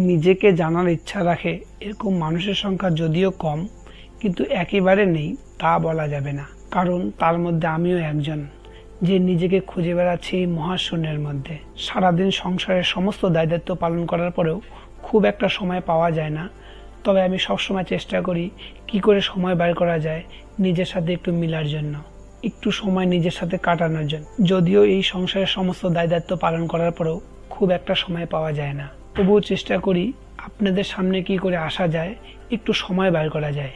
নিজেকে জানার ইচ্ছা রাখে এরকম মানুষের সংখ্যা যদিও কম, কিন্তু একেবারে নেই তা বলা যাবে না। কারণ তার মধ্যে আমিও একজন, যে নিজেকে খুঁজে বেড়াচ্ছি এই মহাশূন্যের মধ্যে। সারাদিন সংসারের সমস্ত দায়িত্ব পালন করার পরেও খুব একটা সময় পাওয়া যায় না। তবে আমি সবসময় চেষ্টা করি কি করে সময় বের করা যায় নিজের সাথে একটু মিলার জন্য, একটু সময় নিজের সাথে কাটানোর জন্য। যদিও এই সংসারের সমস্ত দায়িত্ব পালন করার পরেও খুব একটা সময় পাওয়া যায় না, তবুও চেষ্টা করি আপনাদের সামনে কি করে আসা যায়, একটু সময় বের করা যায়।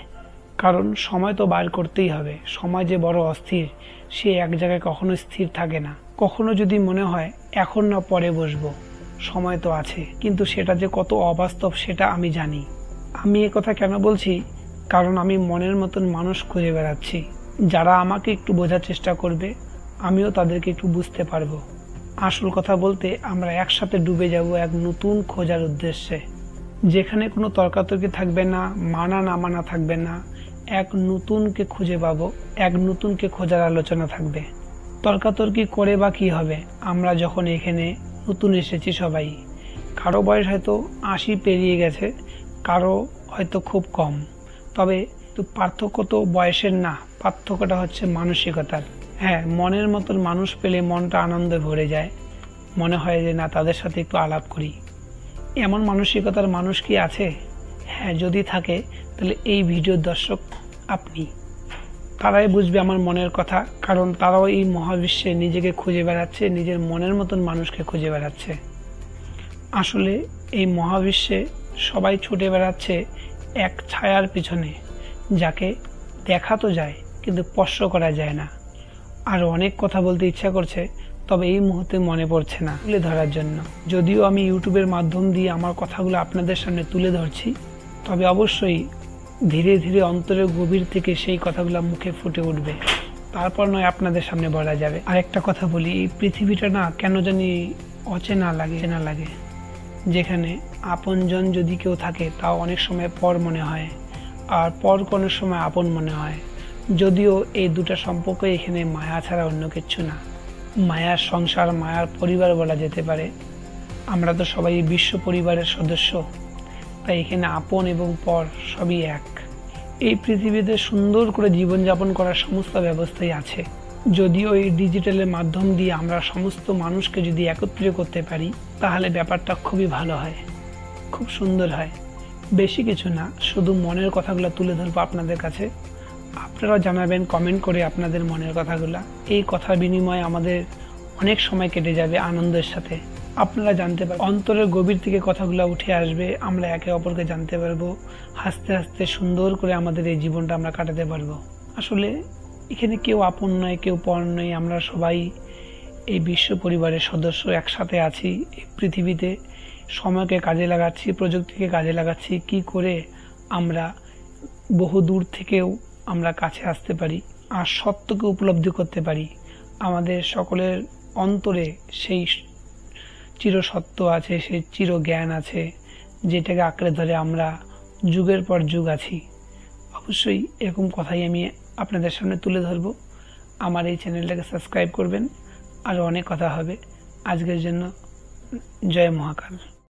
কারণ সময় তো বার করতেই হবে। সময় যে বড় অস্থির, সে এক জায়গায় কখনো স্থির থাকে না। কখনো যদি মনে হয় এখন না পরে বসবো, সময় তো আছে, কিন্তু সেটা যে কত অবাস্তব সেটা আমি জানি। আমি এ কথা কেন বলছি, কারণ আমি মনের মতন মানুষ খুঁজে বেড়াচ্ছি, যারা আমাকে একটু বোঝার চেষ্টা করবে, আমিও তাদেরকে একটু বুঝতে পারবো। আসল কথা বলতে আমরা একসাথে ডুবে যাব এক নতুন খোঁজার উদ্দেশ্যে, যেখানে কোনো তর্কাতর্কি থাকবে না, মানা না মানা থাকবে না। এক নতুনকে খুঁজে পাবো, এক নতুনকে খোঁজার আলোচনা থাকবে। তর্কাতর্কি করে বা কি হবে, আমরা যখন এখানে নতুন এসেছি সবাই, কারো বয়স হয়তো 80 পেরিয়ে গেছে, কারো হয়তো খুব কম। তবে পার্থক্য তো বয়সের না, পার্থক্যটা হচ্ছে মানসিকতার। হ্যাঁ, মনের মতন মানুষ পেলে মনটা আনন্দে ভরে যায়, মনে হয় যে না, তাদের সাথে একটু আলাপ করি। এমন মানসিকতার মানুষ কি আছে? হ্যাঁ, যদি থাকে তাহলে এই ভিডিওর দর্শক আপনি। তারাই বুঝবে আমার মনের কথা, কারণ তারাও এই মহাবিশ্বে নিজেকে খুঁজে বেড়াচ্ছে, নিজের মনের মতন মানুষকে খুঁজে বেড়াচ্ছে। আসলে এই মহাবিশ্বে সবাই ছুটে বেড়াচ্ছে এক ছায়ার পিছনে, যাকে দেখা তো যায় কিন্তু স্পর্শ করা যায় না। আর অনেক কথা বলতে ইচ্ছা করছে, তবে এই মুহূর্তে মনে পড়ছে না তুলে ধরার জন্য। যদিও আমি ইউটিউবের মাধ্যম দিয়ে আমার কথাগুলো আপনাদের সামনে তুলে ধরছি, তবে অবশ্যই ধীরে ধীরে অন্তরের গভীর থেকে সেই কথাগুলো মুখে ফুটে উঠবে, তারপর নয় আপনাদের সামনে বলা যাবে। আরেকটা কথা বলি, এই পৃথিবীটা না কেন জানি অচেনা লাগে, যেখানে আপনজন যদি কেউ থাকে তাও অনেক সময় পর মনে হয়, আর পর কোনো সময় আপন মনে হয়। যদিও এই দুটা সম্পর্ক এখানে মায়া ছাড়া অন্য কিছু না। মায়ার সংসার, মায়ার পরিবার বলা যেতে পারে। আমরা তো সবাই বিশ্ব পরিবারের সদস্য, তাই এখানে আপন এবং পর সবই এক। এই পৃথিবীতে সুন্দর করে জীবনযাপন করার সমস্ত ব্যবস্থাই আছে। যদিও এই ডিজিটালের মাধ্যম দিয়ে আমরা সমস্ত মানুষকে যদি একত্রিত করতে পারি, তাহলে ব্যাপারটা খুবই ভালো হয়, খুব সুন্দর হয়। বেশি কিছু না, শুধু মনের কথাগুলো তুলে ধরবো আপনাদের কাছে। আপনারা জানাবেন কমেন্ট করে আপনাদের মনের কথাগুলো। এই কথার বিনিময়ে আমাদের অনেক সময় কেটে যাবে আনন্দের সাথে। আপনারা জানতে পারবেন, অন্তরের গভীর থেকে কথাগুলো উঠে আসবে, আমরা একে অপরকে জানতে পারবো। হাসতে হাসতে সুন্দর করে আমাদের এই জীবনটা আমরা কাটাতে পারবো। আসলে এখানে কেউ আপন নয়, কেউ পর নয়, আমরা সবাই এই বিশ্ব পরিবারের সদস্য, একসাথে আছি এই পৃথিবীতে। সময়কে কাজে লাগাচ্ছি, প্রযুক্তিকে কাজে লাগাচ্ছি, কি করে আমরা বহু দূর থেকেও আমরা কাছে আসতে পারি আর সত্যকে উপলব্ধি করতে পারি। আমাদের সকলের অন্তরে সেই চিরসত্য আছে, সেই চির জ্ঞান আছে, যেটাকে আঁকড়ে ধরে আমরা যুগের পর যুগ আছি। অবশ্যই এরকম কথাই আমি আপনাদের সামনে তুলে ধরব। আমার এই চ্যানেলটাকে সাবস্ক্রাইব করবেন, আরও অনেক কথা হবে। আজকের জন্য জয় মহাকাল।